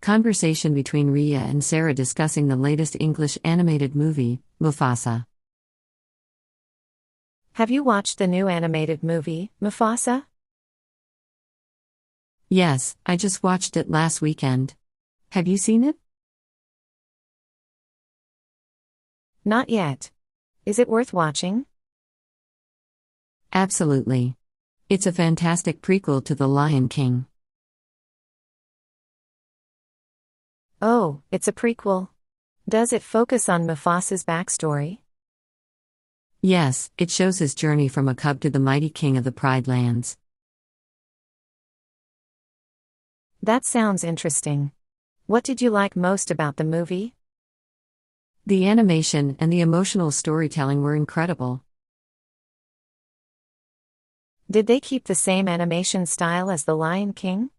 Conversation between Ria and Sarah discussing the latest English animated movie, Mufasa. Have you watched the new animated movie, Mufasa? Yes, I just watched it last weekend. Have you seen it? Not yet. Is it worth watching? Absolutely. It's a fantastic prequel to The Lion King. Oh, it's a prequel. Does it focus on Mufasa's backstory? Yes, it shows his journey from a cub to the mighty king of the Pride Lands. That sounds interesting. What did you like most about the movie? The animation and the emotional storytelling were incredible. Did they keep the same animation style as The Lion King?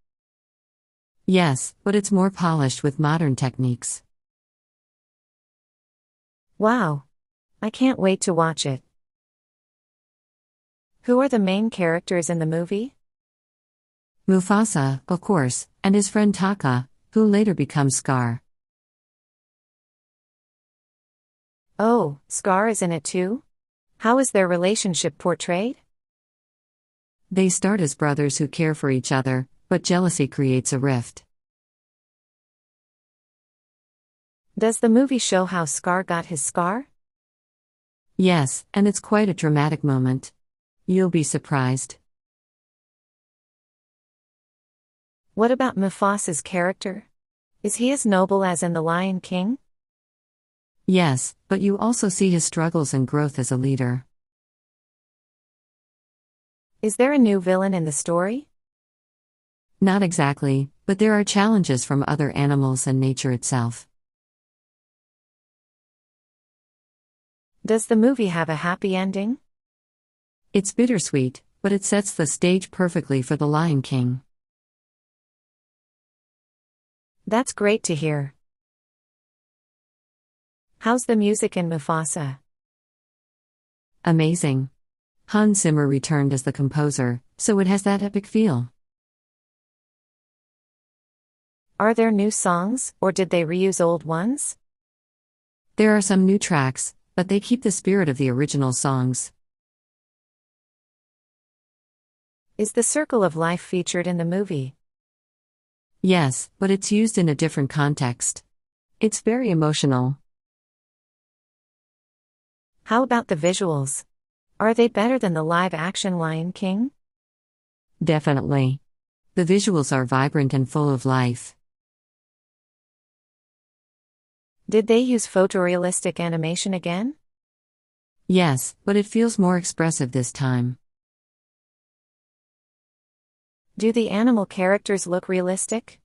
Yes, but it's more polished with modern techniques. Wow. I can't wait to watch it. Who are the main characters in the movie? Mufasa, of course, and his friend Taka, who later becomes Scar. Oh, Scar is in it too? How is their relationship portrayed? They start as brothers who care for each other, but jealousy creates a rift. Does the movie show how Scar got his scar? Yes, and it's quite a dramatic moment. You'll be surprised. What about Mufasa's character? Is he as noble as in The Lion King? Yes, but you also see his struggles and growth as a leader. Is there a new villain in the story? Not exactly, but there are challenges from other animals and nature itself. Does the movie have a happy ending? It's bittersweet, but it sets the stage perfectly for The Lion King. That's great to hear. How's the music in Mufasa? Amazing. Hans Zimmer returned as the composer, so it has that epic feel. Are there new songs, or did they reuse old ones? There are some new tracks, but they keep the spirit of the original songs. Is the circle of life featured in the movie? Yes, but it's used in a different context. It's very emotional. How about the visuals? Are they better than the live-action Lion King? Definitely. The visuals are vibrant and full of life. Did they use photorealistic animation again? Yes, but it feels more expressive this time. Do the animal characters look realistic?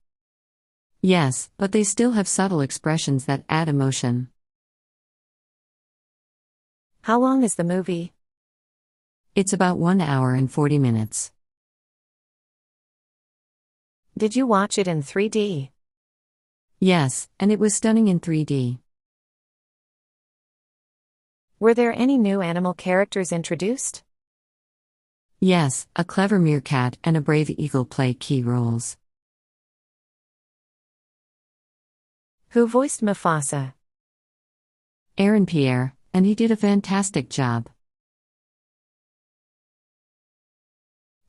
Yes, but they still have subtle expressions that add emotion. How long is the movie? It's about 1 hour and 40 minutes. Did you watch it in 3D? Yes, and it was stunning in 3D. Were there any new animal characters introduced? Yes, a clever meerkat and a brave eagle play key roles. Who voiced Mufasa? Aaron Pierre, and he did a fantastic job.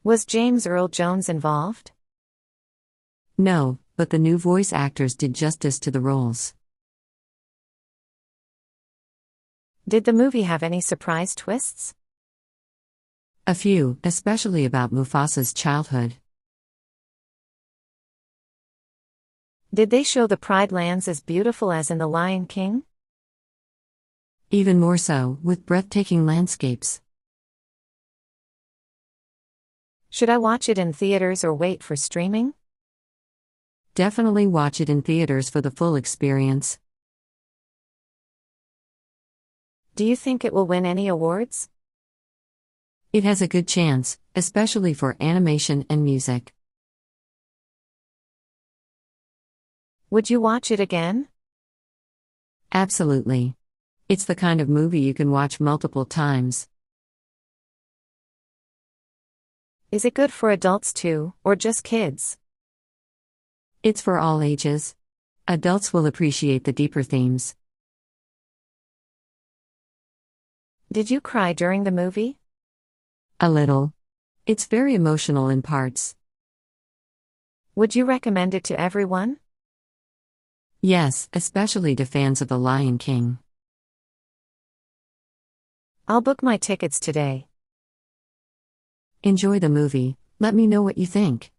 Was James Earl Jones involved? No, but the new voice actors did justice to the roles. Did the movie have any surprise twists? A few, especially about Mufasa's childhood. Did they show the Pride Lands as beautiful as in The Lion King? Even more so, with breathtaking landscapes. Should I watch it in theaters or wait for streaming? Definitely watch it in theaters for the full experience. Do you think it will win any awards? It has a good chance, especially for animation and music. Would you watch it again? Absolutely. It's the kind of movie you can watch multiple times. Is it good for adults too, or just kids? It's for all ages. Adults will appreciate the deeper themes. Did you cry during the movie? A little. It's very emotional in parts. Would you recommend it to everyone? Yes, especially to fans of The Lion King. I'll book my tickets today. Enjoy the movie. Let me know what you think.